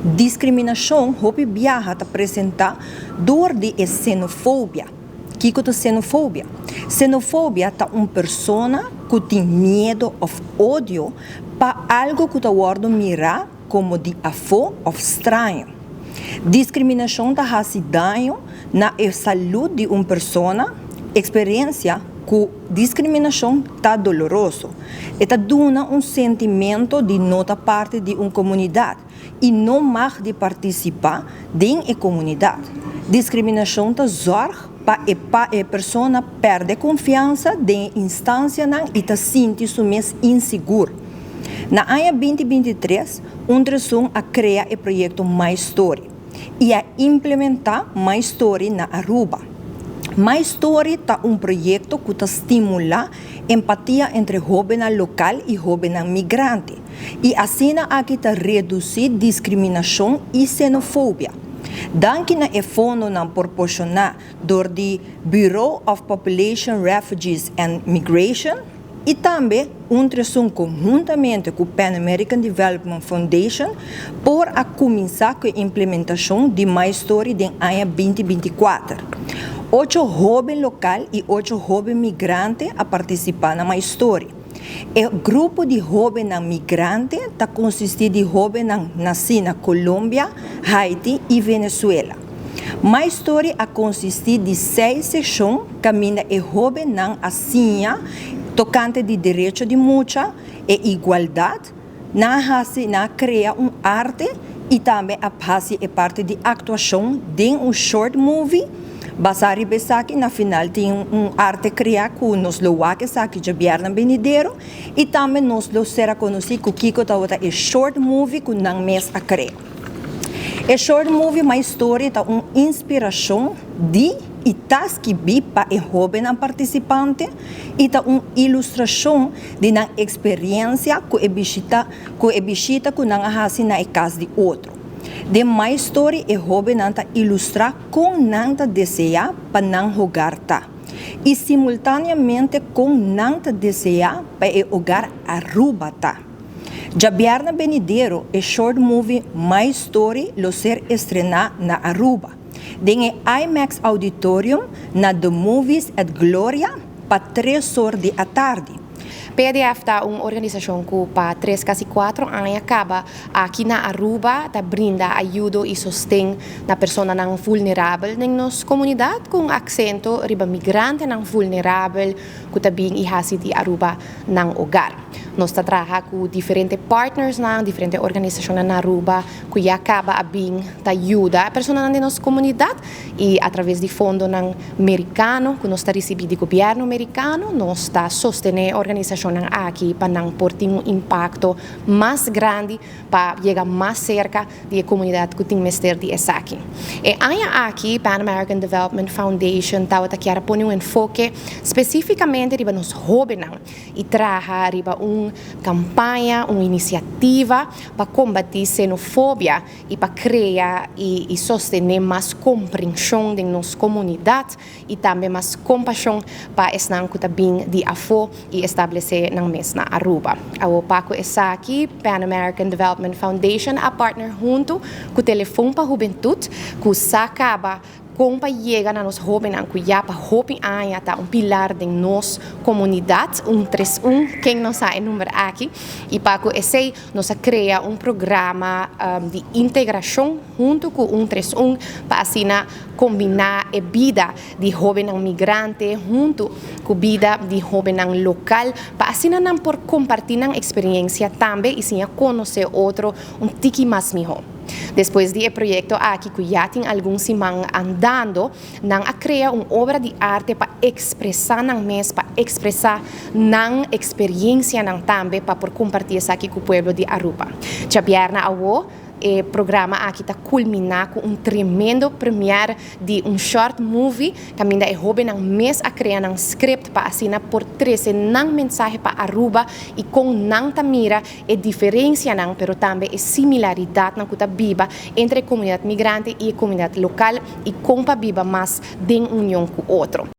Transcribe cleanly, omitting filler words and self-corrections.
Discriminação, hopi viaja te apresenta door de xenofobia. Kiko te xenofobia? Xenofobia tá persona que tem medo ou ódio para algo que tá wordo mirar como de afo ou estranho. Discriminação tá faz dano na saúde de persona, experiência que discriminação tá doloroso. E tá dona sentimento de nota parte de comunidade e não mais de participar da comunidade. Discriminação tá zorga para a pessoa perde confiança da instância e tá sente-se mais inseguro. Na ano 2023, razão a criar o projeto My Story e a implementar My Story na Aruba. My Story é projeto que estimula empatia entre jovens local e jovens migrantes e assim aqui reduzir discriminação e xenofobia. Danke na fundo não proporcionar door the Bureau of Population, Refugees and Migration e também razão conjuntamente com o Pan American Development Foundation por começar com a implementação de My Story em ano 2024. 8 jovens locais e 8 jovens migrantes a participar na My Story. O grupo de jovens migrantes consiste de jovens nascidos na Colômbia, Haiti e Venezuela. My Story consiste de 6 sessões que é jovem assim, tocante de direito de mucha e igualdade, na criar arte e também a parte de atuação de short movie. Basari Besaki, na final, tem arte criada que nos lo wake saki Javier Benidero e também nos lo será conhecido que Kiko Tawata é short movie que não mês a criar. E short movie, My Story, é uma inspiração de e que vi para o jovem participante e é uma ilustração de uma experiência que é visita que não há na casa de outro. De My Story é jovem nanta ilustrar com nanta desejar para não jogar tá e simultaneamente com nanta desejar para o hogar Aruba tá. Javier Benidero é short movie My Story lo ser estrenar na Aruba. Den IMAX Auditorium na The Movies at Gloria para 3 horas da tarde. PDF é uma organização que para 3 a 4 anos acaba aqui na Aruba brinda ajuda e sustém na pessoa não vulnerável na nossa comunidade com acento riba migrante não vulnerável que também e hasi de Aruba não hogar. Nós trabalhamos com diferentes partners diferentes organizações na Aruba que acaba a bem ajuda a pessoa na nossa comunidade e através de fundo americano que nós recebemos do governo americano nós está sustendo organizações aqui para não ter impacto mais grande para chegar mais cerca da comunidade que tem mestre de aqui. E aqui Pan American Development Foundation está quer pôr enfoque especificamente riba nos jovens e trabalhar riba campanha, uma iniciativa para combater xenofobia e para criar e sostener mais compreensão de nossa comunidade e também mais compaixão para estar bem de afo e estabelecer na mesma Aruba. O Paco está aqui, Pan American Development Foundation, a partner junto com o telefone para a juventude, que se acaba como para chegar na nossa jovens, que já para jovem está pilar de nossa comunidade, 131, quem não sabe o número aqui, e para esse nós cria programa de integração junto com 131 para assim combinar a vida de jovem migrante junto com a vida de jovem local, para assim não por compartilhar a experiência também e sim conhecer outro tiki mais melhor. Depois do projeto aqui que já tem alguns semanas andando, a criar uma obra de arte para expressar para expressar a experiência também para compartilhar aqui com o povo de Aruba. Já vieram o programa aqui está culminar com tremendo premiere de short movie que ainda é jovem mês a criar script para assinar por 13 mensagem para Aruba e com mira a diferença pero também a similaridade na que viva entre a comunidade migrante e a comunidade local e como viva mais de união com o outro.